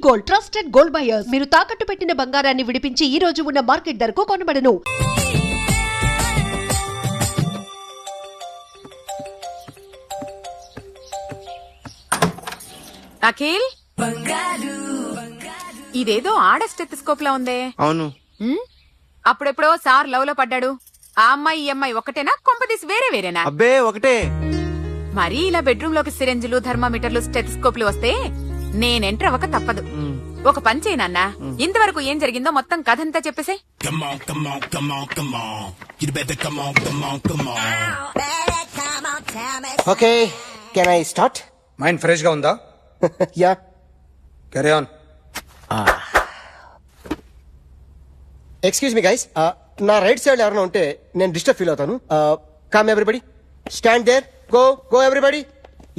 Gold, trusted gold buyers. మీరు తాకట్టు పెట్టిన బంగారాన్ని విడిపించి ఈ రోజు ఉన్న మార్కెట్ ధరకు కొనబడను. అఖిల్, ఇదేదో ఆడ స్టెథోస్కోప్ లా ఉందే. అవును. అప్పుడెప్పుడో సార్ లవ్ లో పడ్డాడు. ఆ అమ్మాయి ఈ అమ్మాయి ఒకటేనా, కొంపదీసి వేరే వేరేనా? అబ్బే ఒకటే. మరీ ఇలా బెడ్రూమ్ లోకి సిరెంజులు, థర్మామీటర్లు, స్టెథోస్కోప్లు వస్తే నేను ఎంటర్ అవ్వక తప్పదు. ఒక పని చేయి నాన్న, ఇంతవరకు ఏం జరిగిందో మొత్తం కథంతా చెప్పేసే. Okay, can I start? Mind fresh గా ఉందా? Yeah, carry on. Excuse me guys, నా రైట్ సైడ్ ఎవరైనా ఉంటే నేను డిస్టర్బ్ ఫీల్ అవుతాను. Come everybody, stand there, go go everybody,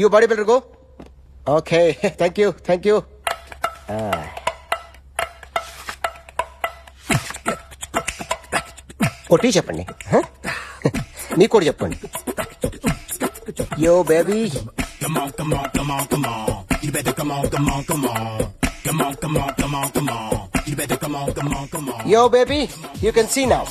you body builder go. Okay, thank you thank you. కొట్టి చెప్పండి, మీకు కూడా చెప్పండి. Yo baby, yo baby, you can see now.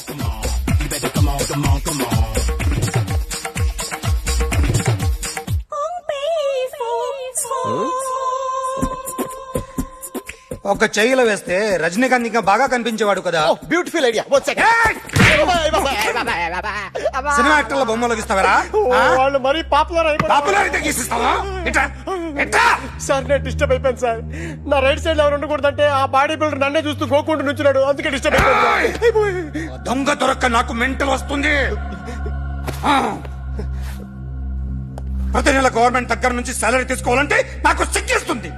ఒక చెయ్యిలో వేస్తే రజనీకాంత్ ఇంకా బాగా కనిపించేవాడు కదా. Oh, beautiful idea. One second. Cinema యాక్టర్ల బొమ్మలు గీస్తావరా? వాళ్ళు మరీ పాపులర్ పాపులారిటీ గీసిస్తావా? సార్ నేను డిస్టర్బ్ అయిపోయాను సార్. నా రైట్ సైడ్ ఎవరు ఉండకూడదంటే ఆ బాడీ బిల్డర్ నన్నే చూస్తూ గోకుంటూ నుంచున్నాడు, అందుకే డిస్టర్బ్ అయిపోయాను. దొంగ దొరక్క నాకు మెంటల్ వస్తుంది. ప్రతి నెల గవర్నమెంట్ దగ్గర నుంచి సాలరీ తీసుకోవాలంటే నాకు సిగ్గేస్తుంది.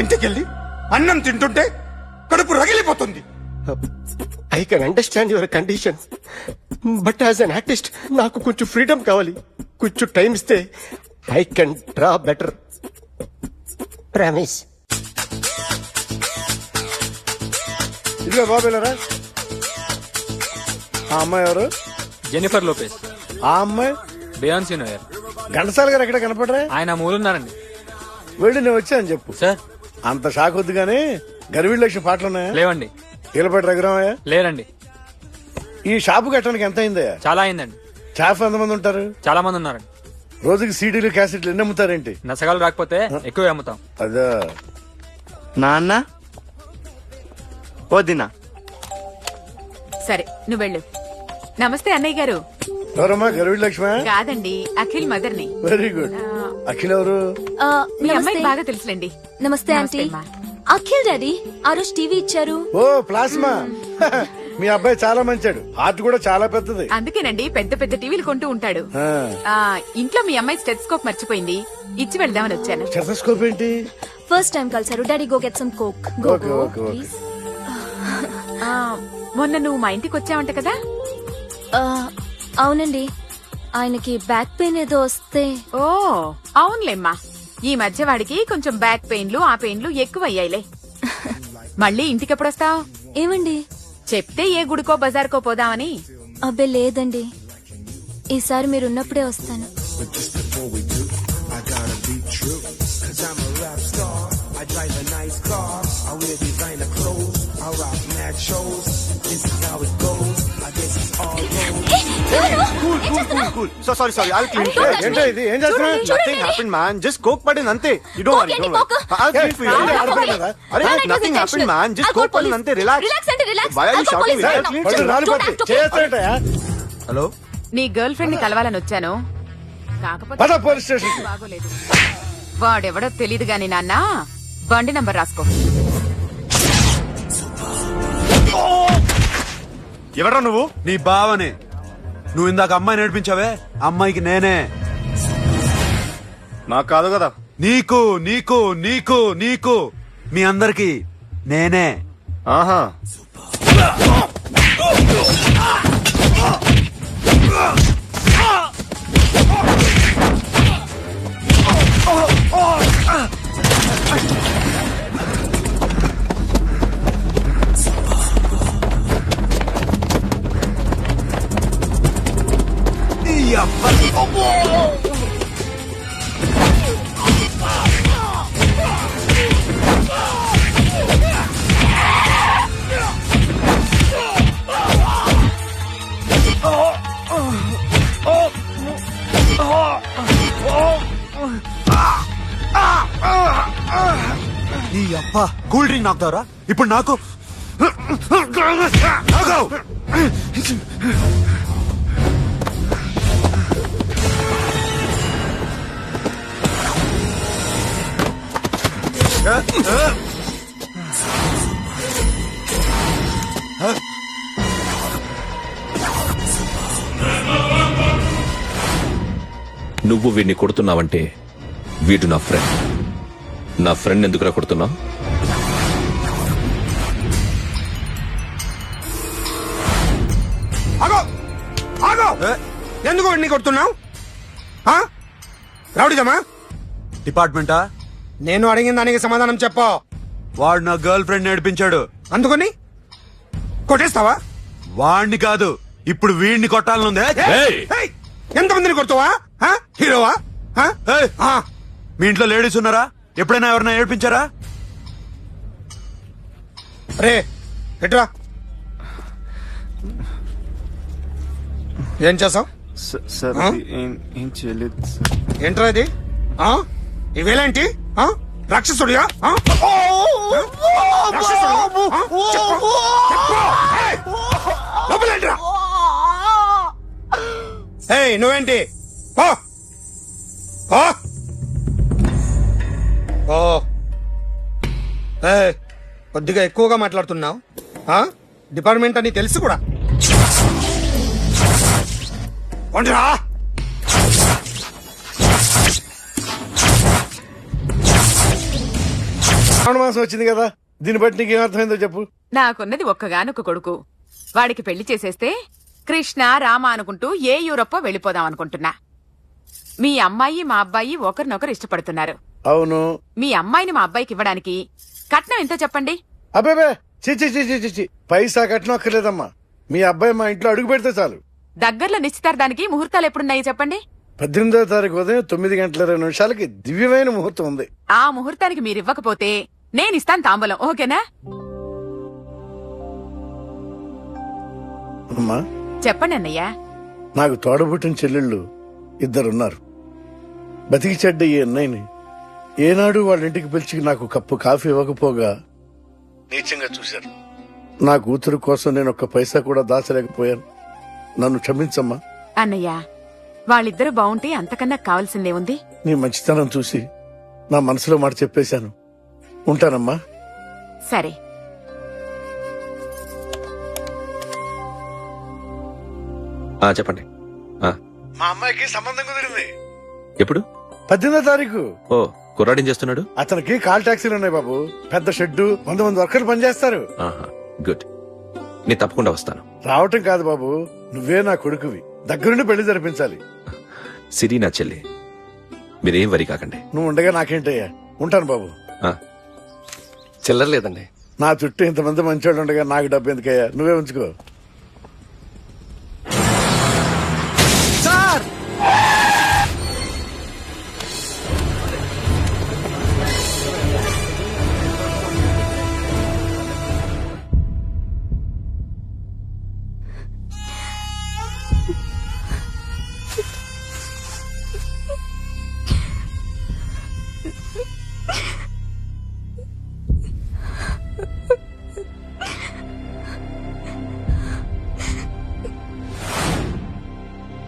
ఇంటికెళ్ళి అన్నం తింటుంటే కడుపు రగిలిపోతుంది. I can understand your condition, but as an artist నాకు కొంచెం ఫ్రీడమ్ కావాలి. కొంచెం టైం ఇస్తే I can draw better. Promise. ఇదిగో బాబేలరా, ఆ అమ్మాయి ఎవరు? Jennifer Lopez. ఆ అమ్మాయి బియాన్సీ నోయర్. ఘంటసాల గారు ఎక్కడ కనపడరా? ఆయన మూలున్నారండి. వెళ్ళి నేను వచ్చాను చెప్పు. సార్ అంత షాక్ వద్దు గానీ గర్వీళ్ళ లక్ష పాటలున్నాయా? లేవండి. ఈలపాటి రఘురామయ్య లేరండి. ఈ షాపు కట్టడానికి ఎంత అయిందయ్యా? చాలా అయిందండి. స్టాఫ్ ఎంతమంది ఉంటారు? చాలా మంది ఉన్నారండి. రోజుకి సీడీలు క్యాసెట్లు ఎన్ని అమ్ముతారేంటి? నసగాలు రాకపోతే ఎక్కువ అమ్ముతాం. అదా నాన్న వదినా. సరే నువ్వు వెళ్ళు. నమస్తే అన్నయ్య గారు. ఎవరమ్మా? గర్వీళ్ళ లక్ష్మ? కాదండి, అఖిల్ మదర్ ని. Very good. అఖిల్ ఎవరు? మీ అమ్మాయికి బాగా తెలుసులేండి. నమస్తే ఆంటీ. అఖిల్ డాడీ ఆ రోజు టీవీ ఇచ్చారు. ఓ ప్లాస్మా. మీ అబ్బాయి చాలా మంచాడు, హార్ట్ కూడా చాలా పెద్దది. అందుకేనండి పెద్ద పెద్ద టీవీలు కొంటూ ఉంటాడు. ఇంట్లో మీ అమ్మాయి స్టెథోస్కోప్ మర్చిపోయింది, ఇచ్చి వెళ్దామని వచ్చాను. స్టెథోస్కోప్ ఏంటి? ఫస్ట్ టైం కలిసారు. Daddy go get some coke. Okay okay okay. మొన్న నువ్వు మా ఇంటికి వచ్చావంట కదా? అవునండి, ఆయనకి బ్యాక్ పెయిన్ ఏదో వస్తే. ఓ అవునులేమ్మా, ఈ మధ్య వాడికి కొంచెం బ్యాక్ పెయిన్లు ఆ పెయిన్లు ఎక్కువ అయ్యాయిలే. మళ్ళీ ఇంటికి ఎప్పుడొస్తావు? ఏమండి చెప్తే ఏ గుడికో బజార్కో పోదామని. అబ్బే లేదండి, ఈసారి మీరున్నప్పుడే వస్తాను. Sorry I'll clean it. ఏంటో ఇది? ఏం చేస్తున్నా? Nothing happened man, just coke పడింది అంతే. You don't worry. I'll clean for you. అరే nothing happened man, just coke పడింది అంతే. Relax. Why are you shouting? Hello, నీ గర్ల్ ఫ్రెండ్ ని కలవాలని వచ్చాను, కాకపోతే పోలీస్ స్టేషన్. బాగోలేదు. వాడెవడో తెలీదు గాని నాన్న, బండి నంబర్ రాసుకో. ఎవరా నువ్వు? నీ బావనే. నువ్వు ఇందాక అమ్మాయి నేర్పించావే, అమ్మాయికి నేనే. నాకు కాదు కదా. నీకు నీకు నీకు నీకు మీ అందరికి నేనే. ఆహా, ఈ అబ్బా కూల్ డ్రింక్ నాకుతావరా ఇప్పుడు నాకు తాగు. నువ్వు వీడిని కొడుతున్నావంటే వీడు నా ఫ్రెండ్. నా ఫ్రెండ్ ఎందుకురా కొడుతున్నావు? ఆగో ఆగో ఎందుకు వాడిని కొడుతున్నావు? రౌడీజమా? డిపార్ట్మెంటా? నేను అడిగిన దానికి సమాధానం చెప్పు. వాడు నా గర్ల్ ఫ్రెండ్ నడిపించాడు. అందుకని కొట్టేస్తావా? వాడిని కాదు, ఇప్పుడు వీడిని కొట్టాలనుందే. ఏయ్! ఏయ్, ఎంతమందిని కొడుతావా? హీరోవా? ఏయ్! మీ ఇంట్లో లేడీస్ ఉన్నారా? ఎప్పుడైనా ఎవరైనా ఏడిపించారా? రే ఎట్రా, ఏం చేసావు? సార్ ఆ? ఏం చేయలేదు. ఏంట్రా ఇది? ఇవేలేంటి? రాక్షసుడియా? రాక్షసుడియా? చెప్పు, చెప్పు. ఏయ్, లోపలేంట్రా? ఏయ్, నువ్వేంటి? పో, పో, పో. ఏయ్, కొద్దిగా ఎక్కువగా మాట్లాడుతున్నావు. డిపార్ట్మెంట్ అని తెలుసు కూడా. కొండ్రా. శ్రావణ మాసం వచ్చింది కదా, దీన్ని బట్టి నీకు ఏమర్థమైందో చెప్పు. నాకున్నది ఒక్కగానొక్క కొడుకు. వాడికి పెళ్లి చేసేస్తే కృష్ణ రామ అనుకుంటూ ఏ యూరప్పో వెళ్ళిపోదాం అనుకుంటున్నా. మీ అమ్మాయి మా అబ్బాయి ఒకరినొకరు ఇష్టపడుతున్నారు. అవును. మీ అమ్మాయిని మా అబ్బాయికి ఇవ్వడానికి కట్నం ఎంతో చెప్పండి. అబ్బే చిచి చిచి చిచి, పైసా కట్నం అక్కర్లేదమ్మా. మీ అబ్బాయి మా ఇంట్లో అడుగు పెడితే చాలు. దగ్గరలో నిశ్చితార్థానికి ముహూర్తాలు ఎప్పుడున్నాయి చెప్పండి. 18వ తారీఖు ఉదయం 9:20 దివ్యమైన ముహూర్తం ఉంది. ఆ ముహూర్తానికి మీరివ్వకపోతే నేనిస్తాను తాంబూలం. ఓకేనా? అమ్మా, చెప్పండి అన్నయ్య. నాకు తోడబుట్టిన చెల్లెళ్ళు ఇద్దరున్నారు. బతికి చెడ్డ ఈ అన్నయ్యని ఏనాడు వాళ్ళ ఇంటికి పిలిచి నాకు కప్పు కాఫీ ఇవ్వకపోగా నీచంగా చూశారు. నా కూతురు కోసం నేను ఒక్క పైసా కూడా దాచలేకపోయాను. నన్ను క్షమించమ్మా. అన్నయ్య, వాళ్ళిద్దరూ బావుంటే అంతకన్నా కావాల్సిందే ఉంది. నీ మంచితనం చూసి నా మనసులో మాట చెప్పేశాను. ఉంటానమ్మా. సరే. చెప్పండి. మా అమ్మాయికి సంబంధం కుదిరింది. ఎప్పుడు? 18వ తారీఖు. ఓ, కుర్రాడేం చేస్తున్నాడు? అతనికి కాల్ టాక్సీలు ఉన్నాయి బాబు. పెద్ద షెడ్డు, 100 వర్కర్లు పనిచేస్తారు. గుడ్. నేను తప్పకుండా వస్తాను. రావటం కాదు బాబు, నువ్వే నా కొడుకువి. దగ్గరుండి పెళ్లి జరిపించాలి. సిరి నా చెల్లి, మీరేం వరి కాకండి. నువ్వు ఉండగా నాకేంటయ్యా. ఉంటాను బాబు. చిల్లర లేదండి. నా చుట్టూ ఇంతమంది మంచోళ్ళు ఉండగా నాకు డబ్బు ఎందుకయ్యా, నువ్వే ఉంచుకో. సార్!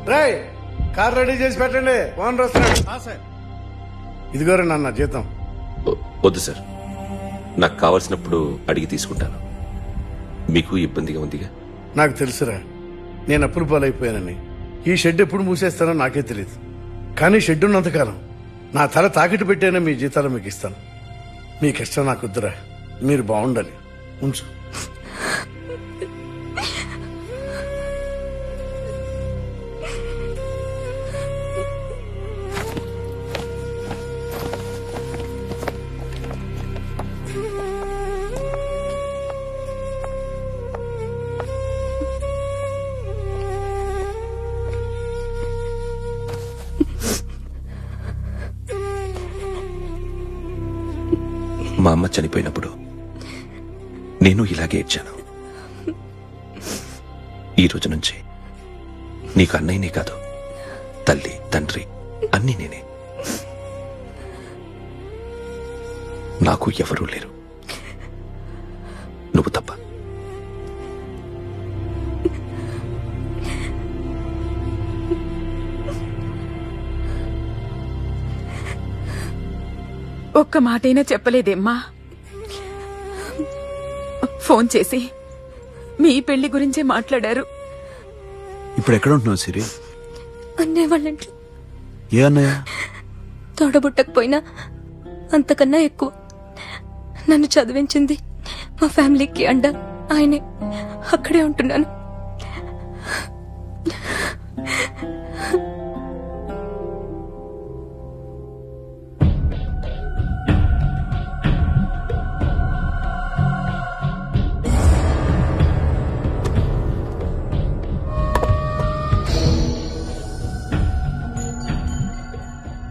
రేయ్, కార్ రెడీ చేసి పెట్టండి, ఓనర్ వస్తున్నాడు. ఇదిగోరా నాన్న జీతం. వద్దు సార్, నాకు కావలసినప్పుడు అడిగి తీసుకుంటాను. మీకు ఇబ్బందిగా ఉందిగా? నాకు తెలుసురా, నేను అప్పులు పాలైపోయానని. ఈ షెడ్ ఎప్పుడు మూసేస్తానో నాకే తెలియదు. కానీ షెడ్ ఉన్నంతకాలం నా తల తాకిట్టు పెట్టైనా మీ జీతాలు మీకు ఇస్తాను. మీ కష్టం నాకు వద్దురా, మీరు బాగుండాలి. ఉంచు. మా అమ్మ చనిపోయినప్పుడు నేను ఇలాగే ఏడ్చాను. ఈ రోజు నుంచి నీకు అన్నయ్యనే కాదు, తల్లి తండ్రి అన్నీ నేనే. నాకు ఎవరూ లేరు, నువ్వు తప్ప. ఒక్క మాటైనా చెప్పలేదేమ్మా? ఫోన్ చేసి మీ పెళ్లి గురించే మాట్లాడారు. ఇప్పుడు ఎక్కడ ఉంటున్నావు సిరి? అన్నయ్య వాళ్ళ ఇంట్లో. ఏ అన్నయ్య? తోడబుట్టకపోయినా అంతకన్నా ఎక్కువ నన్ను చదివించింది మా ఫ్యామిలీకి అండ ఆయనే. అక్కడే ఉంటున్నాను.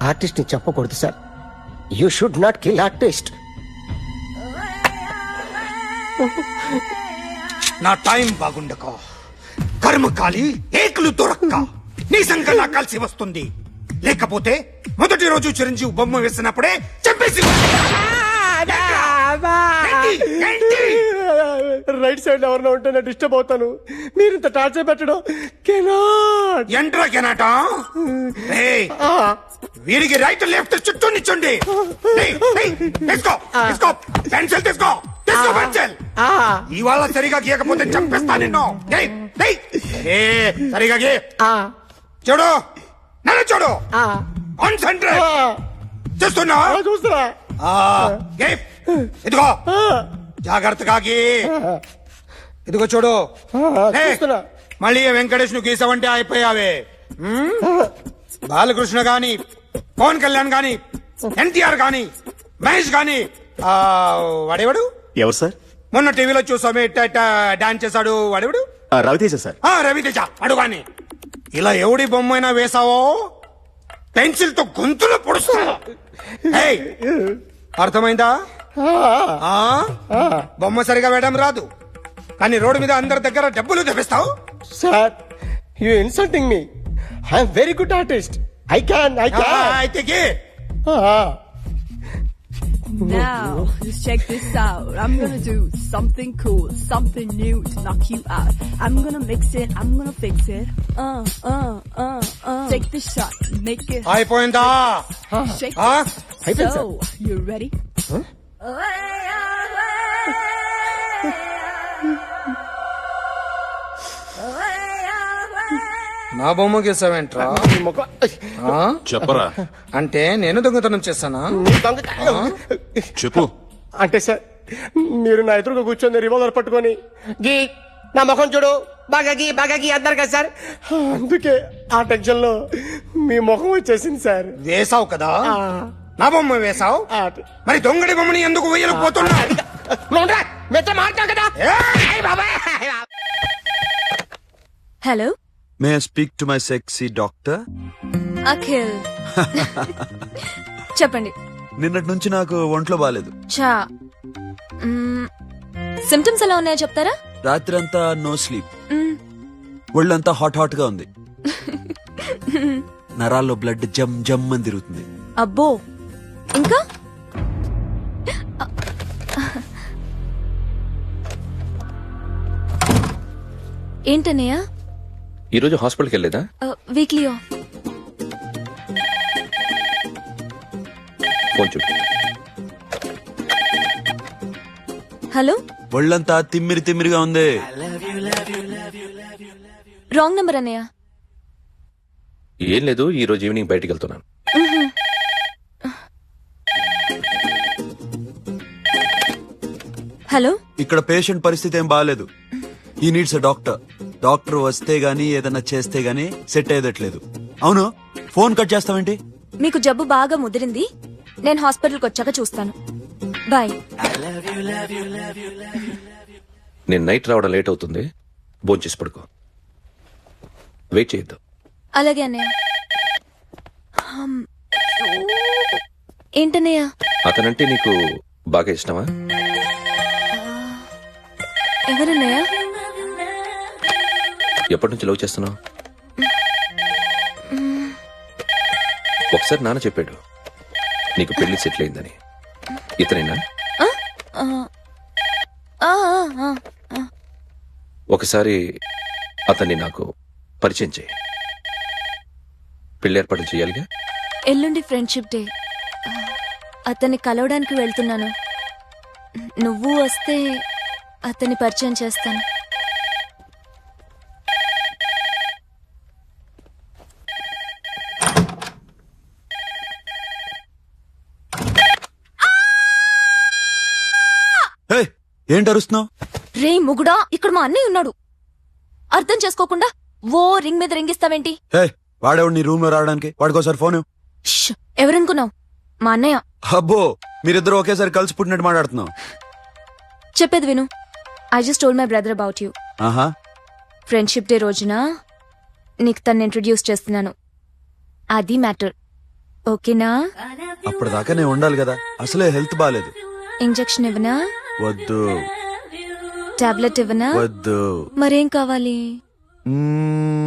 ఆర్టిస్ట్ ని చెప్పకూడదు sir. You should not kill artist. నా టైం బాగుండక కర్మ కాలి ఏకులు దొరక్క నీ సంకల్లా కలిసి వస్తుంది. లేకపోతే మొదటి రోజు చిరంజీవి బొమ్మ వేసినప్పుడే చెప్పేసి రైట్ సైడ్ ఎవరినో ఉంటే నేను డిస్టర్బ్ అవుతాను. మీరు ఇంత టార్చర్ పెట్టడం కెనాట్. ఎంట్రా కెనాట. వీరికి రైట్ లెఫ్ట్ చుట్టూ నిచ్చండి. తీసుకో తీసుకో పెన్సిల్ తీసుకో తీసుకో పెన్సిల్. ఇవాళ సరిగా గీయకపోతే చంపేస్తా నిన్ను. సరిగా గీ. చూడు నన్ను చూడు. కాన్సంట్రేట్ చూస్తున్నా చూస్తున్నా. ఇదిగో జాగ్రత్తగా గీ. ఇదిగో చూడు. మళ్ళీ వెంకటేష్ ను గీసావంటే అయిపోయావే. బాలకృష్ణ గాని, పవన్ కళ్యాణ్ గాని, ఎన్టీఆర్ గాని, మహేష్ గాని, వాడేవాడు ఎవరు సార్? మొన్న టీవీలో చూసామే డాన్స్ చేశాడు వాడేవాడు? రవితేజ సార్. రవితేజ వాడు గాని. ఇలా ఎవడి బొమ్మైనా వేసావో పెన్సిల్ తో గొంతులో పొడుస్తా. అర్థమైందా? బొమ్మ సరిగా వేయడం రాదు కానీ రోడ్డు మీద అందరి దగ్గర డబ్బులు తెప్పిస్తావు. Sir you insulting me. I'm very good artist. I can. అయితే గీ. Now, just check this out. I'm gonna do something cool, something new to knock you out. I'm gonna mix it, I'm gonna fix it. Take the shot, make it. అయిపోయిందా? Shake it. So, you ready? నా బొమ్మ గీసావేంట్రా? చెప్పరా. అంటే నేను దొంగతనం చేశానా? చెప్పు. అంటే సార్ మీరు నా ఎదురుగా కూర్చొని రివాల్వర్ పట్టుకొని గీ నా ముఖం చూడు బాగా గీ అన్నారు కదా సార్. అందుకే ఆ టెన్షన్ లో మీ ముఖం వచ్చేసింది సార్. వేసావు కదా నా బొమ్మ వేసావు. మరి దొంగడి బొమ్మని ఎందుకు వేయలేకపోతున్నా? Hello. May I speak to my sexy doctor? Akhil చెప్పండి. నిన్నటి నుంచి నాకు ఒంట్లో బాలేదు. చా సిమ్టమ్స్ ఎలా ఉన్నాయో చెప్తారా? రాత్రి అంతా నో స్లీప్, ఒళ్ళంతా హాట్ హాట్ గా ఉంది, నరాల్లో బ్లడ్ జమ్ జమ్ అని తిరుగుతుంది. అబ్బో. ఇంకా ఏంటన్నయ్య? ఈరోజు హాస్పిటల్కి వెళ్ళేదా? Weekly off. ఫోన్ చూడు. హలో. ఒళ్ళంతా తిమ్మిరి తిమ్మిరిగా ఉంది. రాంగ్ నంబర్ అన్నయ్య. ఏం లేదు, ఈ రోజు ఈవినింగ్ బయటికి వెళ్తున్నాను. హలో. ఇక్కడ పేషెంట్ పరిస్థితి ఏం బాగాలేదు. ఈ నీడ్స్ డాక్టర్. డాక్టర్ వస్తే గానీ ఏదన్నా చేస్తే గానీ సెట్ అయ్యేదట్లేదు. అవును, ఫోన్ కట్ చేస్తావేంటి? మీకు జబ్బు బాగా ముదిరింది, నేను హాస్పిటల్కి వచ్చాక చూస్తాను. బాయ్. నేను నైట్ రావడం లేట్ అవుతుంది, భోంచేసి పడుకో. వెయిట్ చేయొద్దు. అలాగే అన్నయ్య. ఏంటన్నయ్య? అతనంటే నీకు బాగా ఇష్టమా? ఎవరన్నయ్య? ఎప్పటి నుంచి లవ్ చేస్తున్నావు? ఒకసారి నాన్న చెప్పాడు నీకు పెళ్లి సెటిల్ అయిందని. ఇతనేనా? ఆ, ఆ, ఆ, ఆ, ఆ. ఒకసారి అతన్ని నాకు పరిచయం చేయి. పెళ్లి ఏర్పాటు చేయాలిగా. ఎల్లుండి ఫ్రెండ్షిప్ డే. అతన్ని కలవడానికి వెళ్తున్నాను. నువ్వు వస్తే అతన్ని పరిచయం చేస్తాను. ఏంటి అరుస్తున్నావు? రే ముగుడా, ఇక్కడ మా అన్నయ్య ఉన్నాడు. అర్థం చేసుకోకుండా ఓ రింగ్ మీద రింగిస్తావేంటి? వాడేవాడు నీ రూమ్ లో రావడానికి? వాడికోసారి ఫోన్. ష్, ఎవరనుకున్నావు? మా అన్నయ్య. అబ్బో, మీరిద్దరు ఒకేసారి కలిసి పుట్టినట్టు మాట్లాడుతున్నావు. చెప్పేది విను. I just told my brother about you. ఆహా, ఫ్రెండ్షిప్ డే రోజున నీకు తను ఇంట్రడ్యూస్ చేస్తున్నాను. అది మ్యాటర్. ఓకేనా? అప్పటిదాకా నేను ఉండాలి కదా. అసలే హెల్త్ బాలేదు. ఇంజెక్షన్ ఇవ్వనా? వద్దు. టాబ్లెట్ ఇవ్వనా? వద్దు. మరేం కావాలి? మ్మ్,